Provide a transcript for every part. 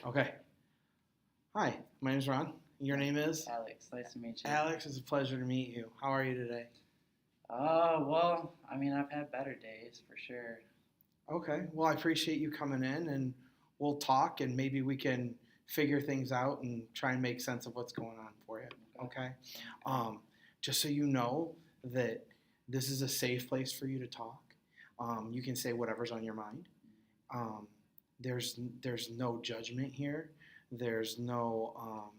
Okay. Hi, my name is Ron. Your name is? Alex, nice to meet you. Alex, it's a pleasure to meet you. How are you today? Well, I mean, I've had better days for sure. Okay. Well, I appreciate you coming in and we'll talk and maybe we can figure things out and try and make sense of what's going on for you. Okay. Um, just so you know that this is a safe place for you to talk. You can say whatever's on your mind. Um, there's no judgment here. There's no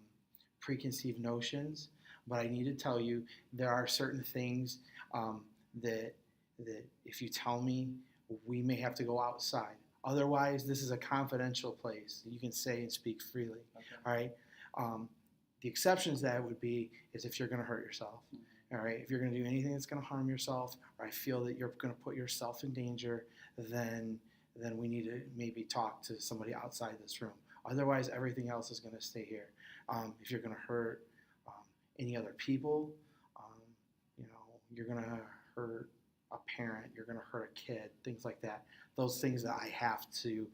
preconceived notions. But I need to tell you, there are certain things um, that if you tell me, we may have to go outside. Otherwise, this is a confidential place. You can say and speak freely. Okay. All right. Um, the exceptions to that would be is if you're going to hurt yourself. All right. If you're going to do anything that's going to harm yourself, or I feel that you're going to put yourself in danger, then we need to maybe talk to somebody outside this room. Otherwise, everything else is going to stay here. If you're going to hurt any other people, you're going to hurt a parent, you're going to hurt a kid, things like that. Those things that I have to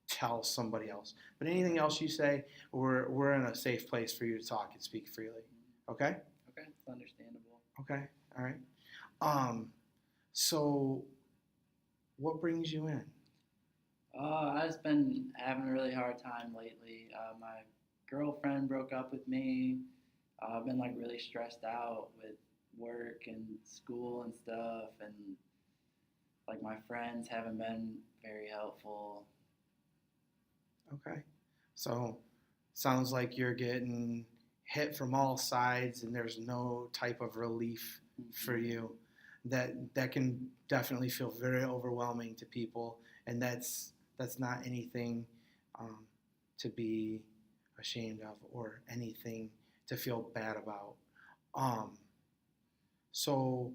tell somebody else. But anything else you say, we're in a safe place for you to talk and speak freely. Okay? Okay, it's understandable. Okay. All right. So what brings you in? I've just been having a really hard time lately. My girlfriend broke up with me. I've been like really stressed out with work and school and stuff, and like my friends haven't been very helpful. Okay. So sounds like you're getting hit from all sides and there's no type of relief for you. That can definitely feel very overwhelming to people, and that's not anything to be ashamed of or anything to feel bad about. So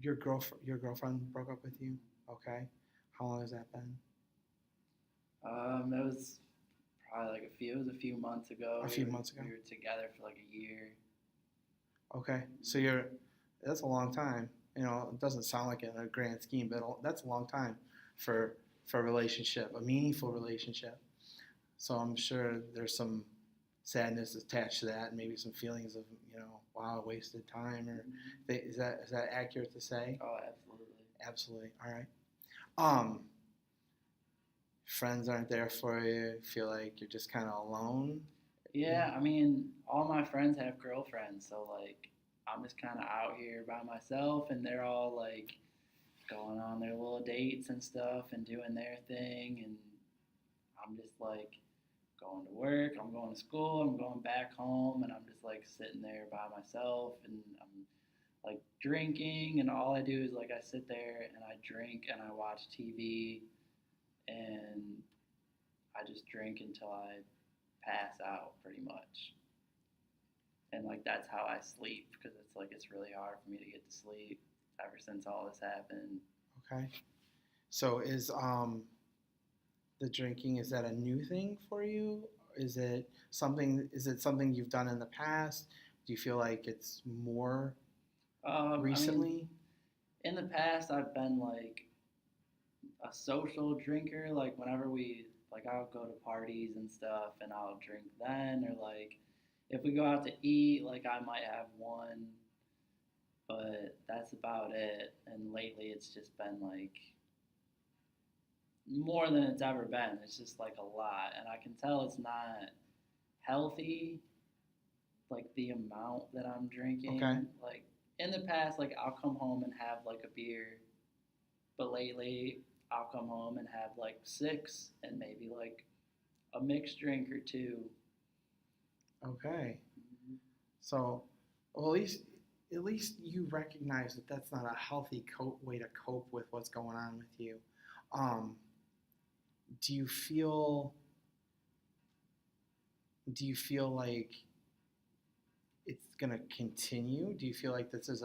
your girlfriend broke up with you? Okay. How long has that been? It was probably like it was a few months ago. A few months ago? We were together for like a year. Okay. So that's a long time. It doesn't sound like it in a grand scheme, but that's a long time for a relationship, a meaningful relationship. So I'm sure there's some sadness attached to that, and maybe some feelings of wow, wasted time. Or is that accurate to say? Oh, absolutely. Absolutely. All right. Friends aren't there for you. Feel like you're just kind of alone. Yeah, I mean, all my friends have girlfriends, so like I'm just kind of out here by myself, and they're all like going on their little dates and stuff and doing their thing, and I'm just like going to work, I'm going to school, I'm going back home, and I'm just like sitting there by myself, and I'm like drinking, and all I do is like I sit there and I drink and I watch TV, and I just drink until I pass out pretty much. And like that's how I sleep, because it's like it's really hard for me to get to sleep ever since all this happened. Okay. So is the drinking, is that a new thing for you? Is it something you've done in the past? Do you feel like it's more recently? I mean, in the past, I've been like a social drinker. Like whenever I'll go to parties and stuff, and I'll drink then, or like if we go out to eat, like I might have one, but that's about it. And lately, it's just been like more than it's ever been. It's just like a lot, and I can tell it's not healthy. Like the amount that I'm drinking. Okay. Like in the past, like I'll come home and have like a beer, but lately I'll come home and have like six and maybe like a mixed drink or two. Okay. So, well, at least you recognize that that's not a healthy way to cope with what's going on with you. Do you feel like it's going to continue? Do you feel like this is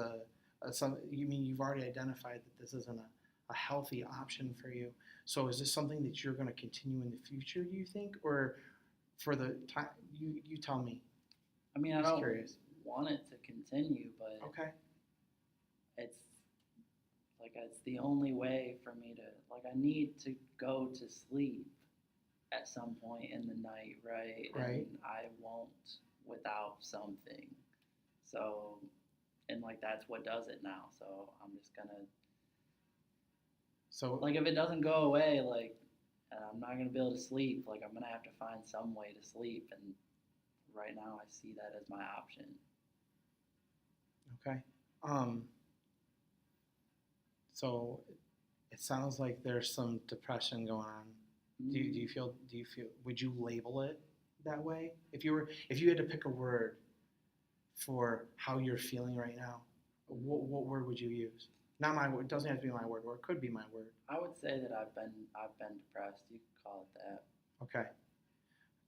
you mean you've already identified that this isn't a healthy option for you? So is this something that you're going to continue in the future, do you think? Or for the time, you tell me. I mean, I Just don't curious. want it to continue, but Okay. it's like it's the only way for me to like I need to go to sleep. at some point in the night, right? Right. And I won't without something. So, and like that's what does it now. So I'm just gonna So like if it doesn't go away, like and I'm not gonna be able to sleep, like I'm gonna have to find some way to sleep. And right now, I see that as my option. okay. So it sounds like there's some depression going on. Do you feel would you label it that way? If you had to pick a word for how you're feeling right now, what word would you use? Not my word. It doesn't have to be my word, or it could be my word. I would say that I've been depressed. You could call it that. Okay.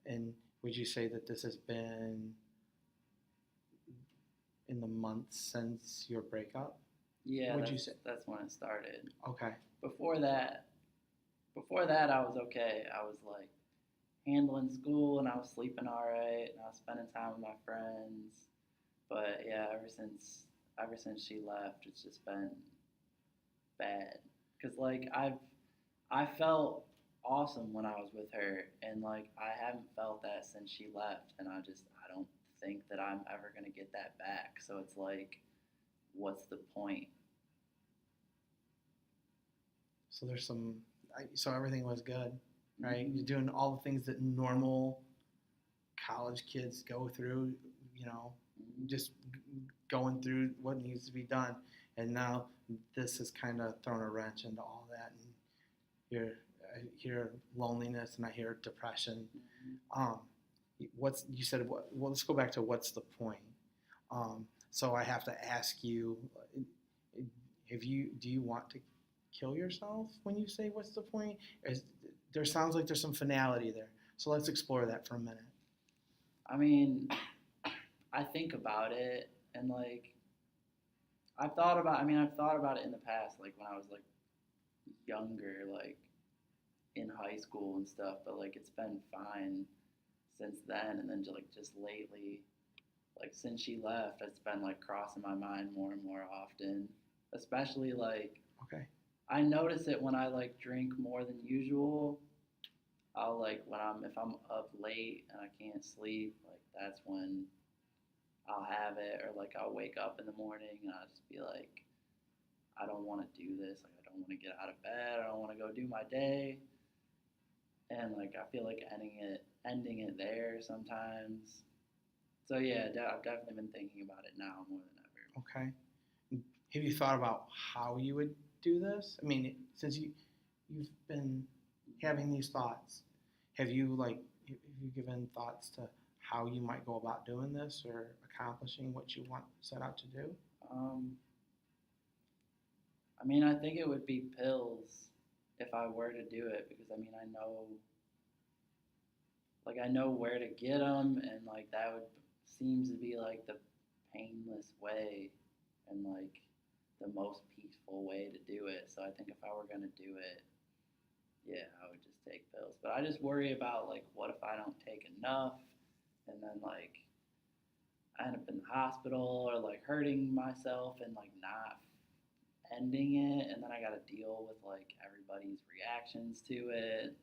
And would you say that this has been in the months since your breakup? Yeah, Would that's, you say? that's when it started. Okay. Before that, I was okay. I was like handling school and I was sleeping all right and I was spending time with my friends. But yeah, ever since she left, it's just been bad. Cause like I felt awesome when I was with her, and like I haven't felt that since she left, and I don't think that I'm ever gonna get that back. So it's like, what's the point? So there's some. So everything was good, right? Mhm. You're doing all the things that normal college kids go through. You know, Mhm. just going through what needs to be done, and now this has kind of thrown a wrench into all that, and I hear loneliness and I hear depression. Mhm. Um, what's you said? Well, let's go back to what's the point. So I have to ask you, do you want to kill yourself when you say what's the point? There sounds like there's some finality there. So let's explore that for a minute. I mean, I think about it, and like I've thought about it in the past, like when I was like younger, like in high school and stuff. But like it's been fine since then, and then just lately, like since she left, it's been like crossing my mind more and more often. Especially like Okay. I notice it when I like drink more than usual. I'll like when I'm if I'm up late and I can't sleep, like that's when I'll have it, or like I'll wake up in the morning and I'll just be like, I don't want to do this. Like I don't want to get out of bed. I don't want to go do my day. And like I feel like ending it there sometimes. So yeah, I've definitely been thinking about it now more than ever. Okay. Have you thought about how you would do this? I mean, since you've been having these thoughts, have you given thoughts to how you might go about doing this or accomplishing what you want set out to do? Um, I mean, I think it would be pills if I were to do it, because I mean I know where to get them, and like that would seems to be like the painless way and like the most peaceful way to do it. So I think if I were gonna do it, yeah, I would just take pills. But I just worry about like what if I don't take enough, and then like I end up in the hospital or like hurting myself and like not ending it, and then I gotta deal with like everybody's reactions to it.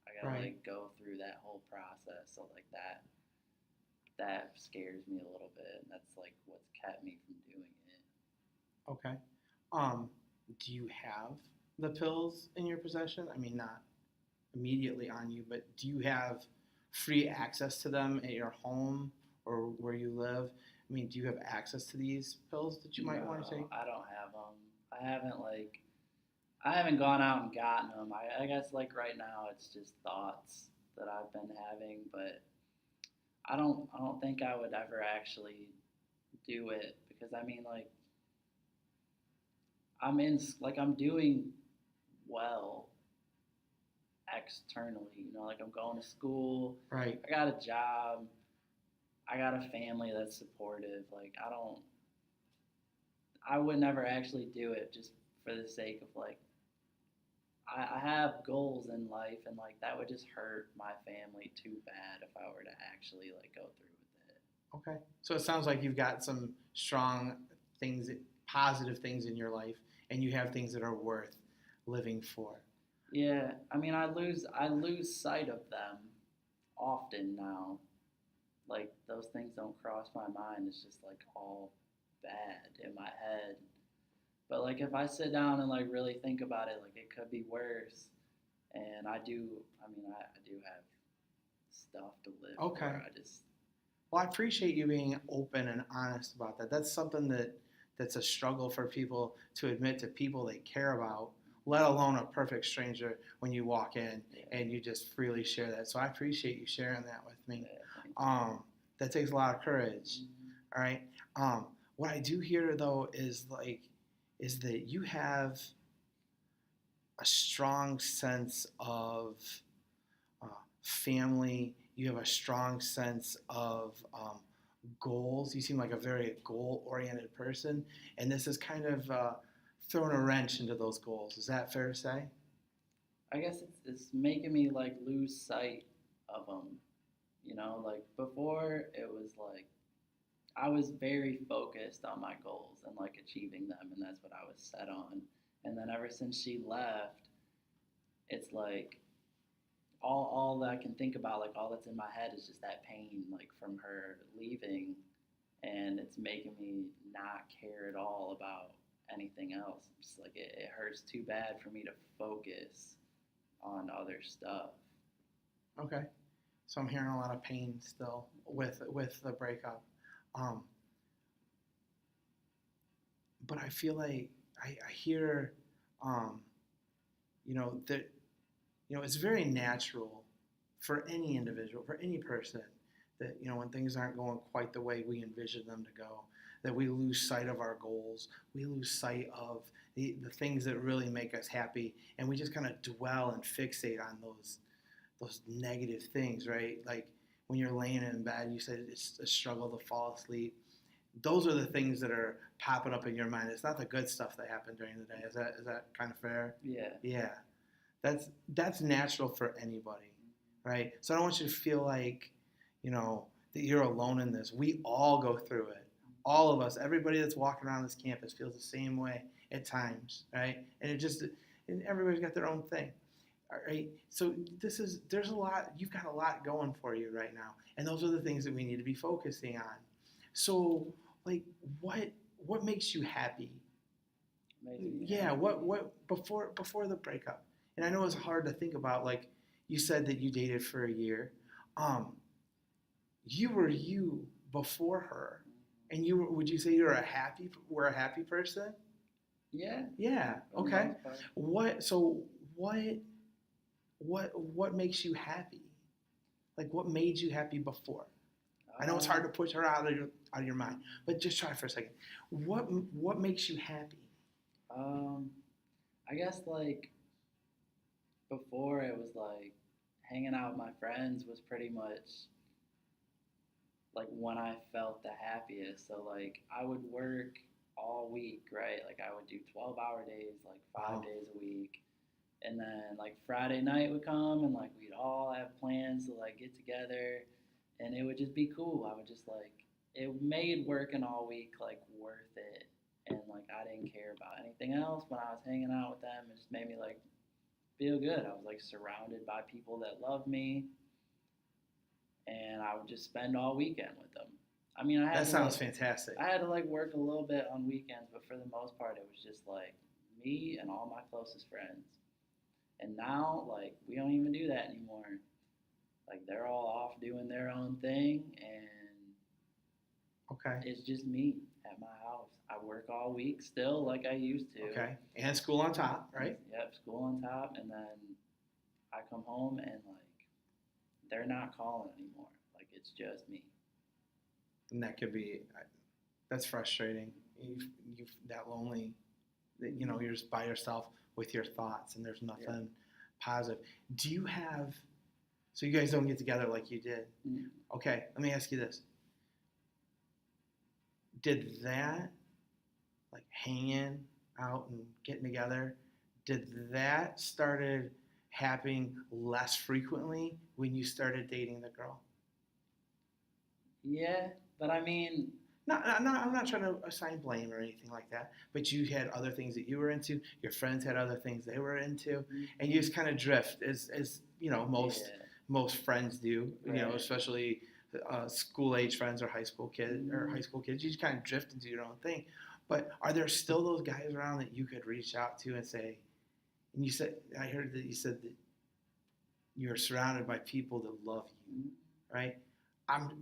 I gotta Right. like go through that whole process. So like that scares me a little bit, and that's like what's kept me from doing it. Okay. Um, do you have the pills in your possession? I mean, not immediately on you, but do you have free access to them at your home or where you live? I mean, do you have access to these pills that you might want to take? No, I don't have them. I haven't gone out and gotten them. I guess like right now it's just thoughts that I've been having, but I don't think I would ever actually do it, because I mean like I'm doing well externally, like I'm going to school, Right. I got a job, I got a family that's supportive. Like I would never actually do it just for the sake of like I have goals in life, and like that would just hurt my family too bad if I were to actually like go through with it. Okay. So it sounds like you've got some strong things, positive things in your life, and you have things that are worth living for. Yeah, I mean, I lose sight of them often now. Like those things don't cross my mind. It's just like all bad in my head. But like if I sit down and like really think about it, like it could be worse. And I do have stuff to live Okay. for. I just Well, I appreciate you being open and honest about that. That's something that's a struggle for people to admit to people they care about, let alone a perfect stranger when you walk in yeah, and you just freely share that. So I appreciate you sharing that with me. yeah, thank That takes a lot of courage. you. All right. What I do hear though is that you have a strong sense of uh, family. You have a strong sense of goals. You seem like a very goal-oriented person, and this has kind of thrown a wrench into those goals. Is that fair to say? I guess it's making me like lose sight of them. You know, like before it was like I was very focused on my goals and like achieving them, and that's what I was set on. And then ever since she left, it's like all that I can think about, like all that's in my head is just that pain, like from her leaving, and it's making me not care at all about anything else. It's like it hurts too bad for me to focus on other stuff. Okay. So I'm hearing a lot of pain still with the breakup, um, but I feel like I hear, um, that it's very natural for any individual, for any person, that when things aren't going quite the way we envision them to go, that we lose sight of our goals, we lose sight of the things that really make us happy, and we just kind of dwell and fixate on those negative things, right? Like when you're laying in bed, you said it's a struggle to fall asleep. Those are the things that are popping up in your mind. It's not the good stuff that happened during the day. Is that kind of fair? Yeah. Yeah. That's natural for anybody, right? So I don't want you to feel like, that you're alone in this. We all go through it. All of us, everybody that's walking around this campus feels the same way at times, right? And everybody's got their own thing. All right. So there's a lot, you've got a lot going for you right now. And those are the things that we need to be focusing on. So like what makes you happy? Yeah, Happy. what before the breakup? And I know it's hard to think about. Like you said that you dated for a year. Um, you were you before her, and would you say were a happy person? Yeah, Yeah. for the Okay. most part. What what makes you happy? Like what made you happy before? I know it's hard to Um, push her out of your mind, but just try for a second. What makes you happy? um, I guess like before it was like hanging out with my friends was pretty much like when I felt the happiest. So like I would work all week, right? Like I would do 12-hour days, like five Wow. days a week. And then like Friday night would come and like we'd all have plans to like get together and it would just be cool. I would just like it made working all week like worth it. And like I didn't care about anything else when I was hanging out with them. It just made me like feel good. I was like surrounded by people that love me and I would just spend all weekend with them. I mean, That sounds fantastic. I had to like work a little bit on weekends, but for the most part, it was just like me and all my closest friends. And now, like, we don't even do that anymore. Like, they're all off doing their own thing, and Okay. it's just me at my house. I work all week still, like I used to. Okay. And school on top, right? Yep, school on top, and then I come home and like they're not calling anymore. Like it's just me. And that could be that's frustrating. You that lonely that you're just by yourself with your thoughts and there's Yeah. nothing positive. Do you have so you guys don't get together like you did? Mm. Okay, let me ask you this. Did that like hanging out and getting together, did that started happening less frequently when you started dating the girl? Yeah, but I mean, I'm not trying to assign blame or anything like that. But you had other things that you were into. Your friends had other things they were into, and you just kind of drift, as you know, most friends do. You know, Right. especially school age friends or high Mhm. school kids. You just kind of drift into your own thing. But are there still those guys around that you could reach out to and say? And you said, I heard that you said that you're surrounded by people that love you, Mhm. right?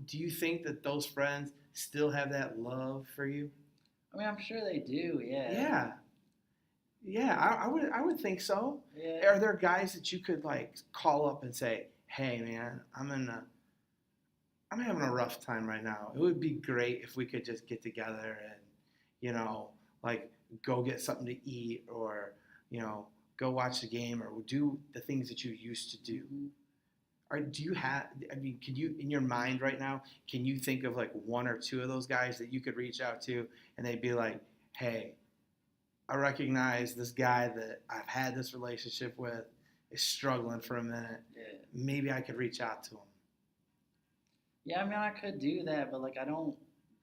Do you think that those friends still have that love for you? I mean, I'm sure they do. Yeah. Yeah, yeah, I would think so. Yeah. Are there guys that you could like call up and say, "Hey, man, I'm having a rough time right now. It would be great if we could just get together and, you know, like go get something to eat or, you know, go watch the game or do the things that you used to do." Mhm. Or do you have? I mean, can you in your mind right now? Can you think of like one or two of those guys that you could reach out to and they'd be like, "Hey, I recognize this guy that I've had this relationship with is struggling for a minute. Yeah. Maybe I could reach out to him." Yeah, I mean, I could do that, but like, I don't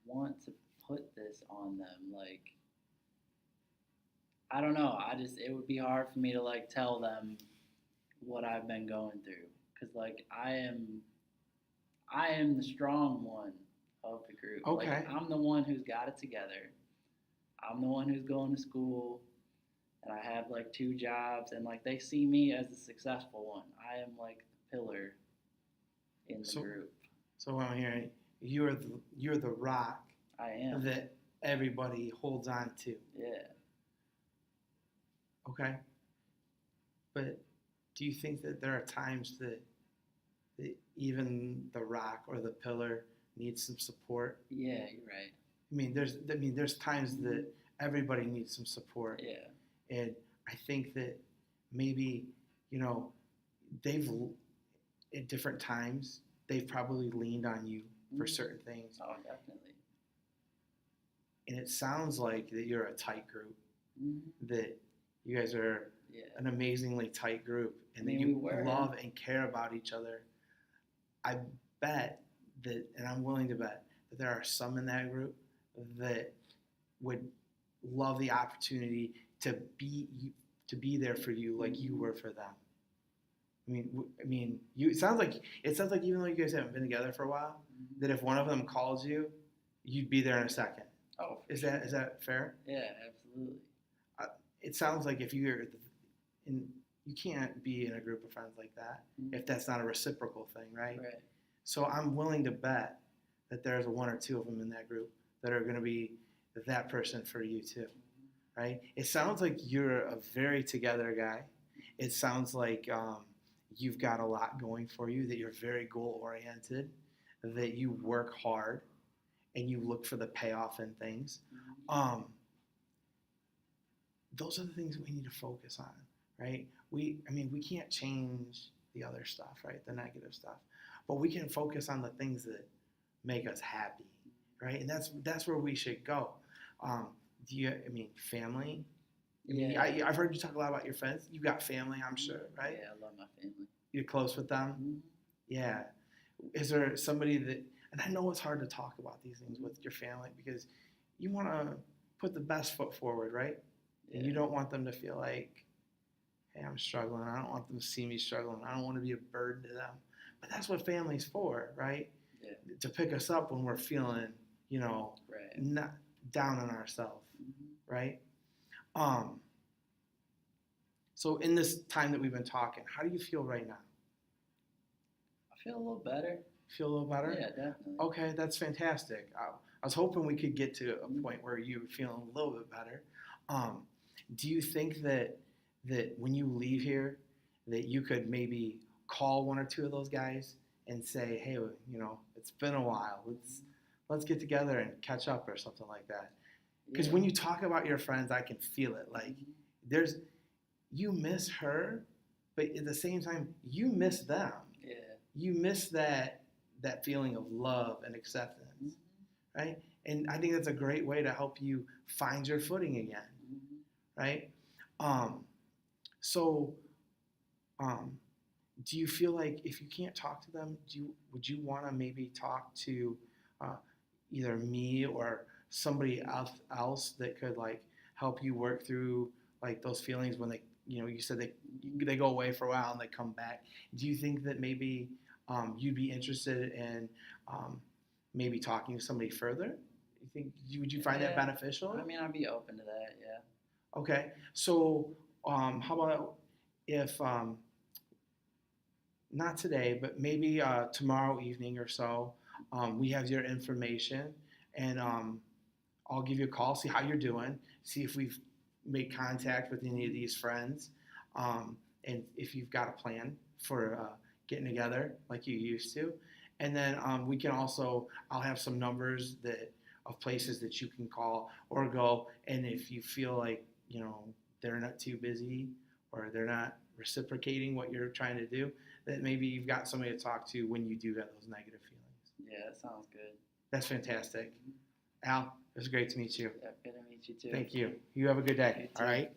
want to put this on them. Like, I don't know. It would be hard for me to like tell them what I've been going through, because like, I am the strong one of the group. Like, Okay. I'm the one who's got it together. I'm the one who's going to school, and I have like two jobs, and like, they see me as the successful one. I am like the pillar in the So, group. so what I'm hearing, you're the rock I am. that everybody holds on to. Yeah. Okay. But do you think that there are times that even the rock or the pillar needs some support? Yeah, you're right. I mean, there's times that everybody needs some support, Yeah. and I think that maybe, you know, they've at different times they've probably leaned on you for Mhm. certain things, Oh, definitely. and it sounds like that you're a tight group, Mhm. that you guys are Yeah. an amazingly tight group, I and that mean, we you were. love and care about each other. I bet that, and I'm willing to bet that there are some in that group that would love the opportunity to be there for you like you were for them. You. It sounds like even though you guys haven't been together for a while, Mhm. that if one of them calls you, you'd be there in a second. Oh, for Is sure. that fair? Yeah, absolutely. Uh, it sounds like if you're in, you can't be in a group of friends like that Mhm. if that's not a reciprocal thing, right? Right. So I'm willing to bet that there's one or two of them in that group that are going to be that person for you too, right? It sounds like you're a very together guy. It sounds like you've got a lot going for you, that you're very goal oriented, that you work hard, and you look for the payoff in things. Mhm. Um, those are the things that we need to focus on, right? We can't change the other stuff, right? The negative stuff, but we can focus on the things that make us happy, right? And that's where we should go. Um, family? Yeah. I've heard you talk a lot about your friends. You got family, I'm sure, right? Yeah, I love my family. You're close with them. Mhm. Yeah. Is there somebody that? And I know it's hard to talk about these things with your family because you want to put the best foot forward, right? And you Yeah. don't want them to feel like, hey, I'm struggling. I don't want them to see me struggling. I don't want to be a burden to them. But that's what family's for, right? Yeah. To pick us up when we're feeling, Right. not down on ourselves, Mhm. right? Um, so in this time that we've been talking, how do you feel right now? I feel a little better. Feel a little better? Yeah, definitely. Okay, that's fantastic. I was hoping we could get to a Mhm. point where you were feeling a little bit better. Um, do you think that when you leave here, that you could maybe call one or two of those guys and say, "Hey, it's been a while. Let's get together and catch up or something like that." Because Yeah. when you talk about your friends, I can feel it. Like Mhm. there's you miss her, but at the same time, you miss them. Yeah. You miss that feeling of love and acceptance, Mhm. right? And I think that's a great way to help you find your footing again, Mhm. right? Um, so, um, do you feel like if you can't talk to them, would you want to maybe talk to? Uh, either me or somebody else that could like help you work through like those feelings when they, you said they go away for a while and they come back. Do you think that maybe you'd be interested in maybe talking to somebody further? You think would you find that Yeah. beneficial? I mean, I'd be open to that. Yeah. Okay, so how about if not today, but maybe tomorrow evening or so, we have your information, and I'll give you a call, see how you're doing, see if we've made contact with any of these friends, and if you've got a plan for getting together like you used to. And then we can also, I'll have some numbers that of places that you can call or go. And if you feel like, they're not too busy or they're not reciprocating what you're trying to do, that maybe you've got somebody to talk to when you do have those negative feelings. Yeah, that sounds good. That's fantastic. Al, it was great to meet you. Yeah, good to meet you too. Thank you. You have a good day. You too. All right.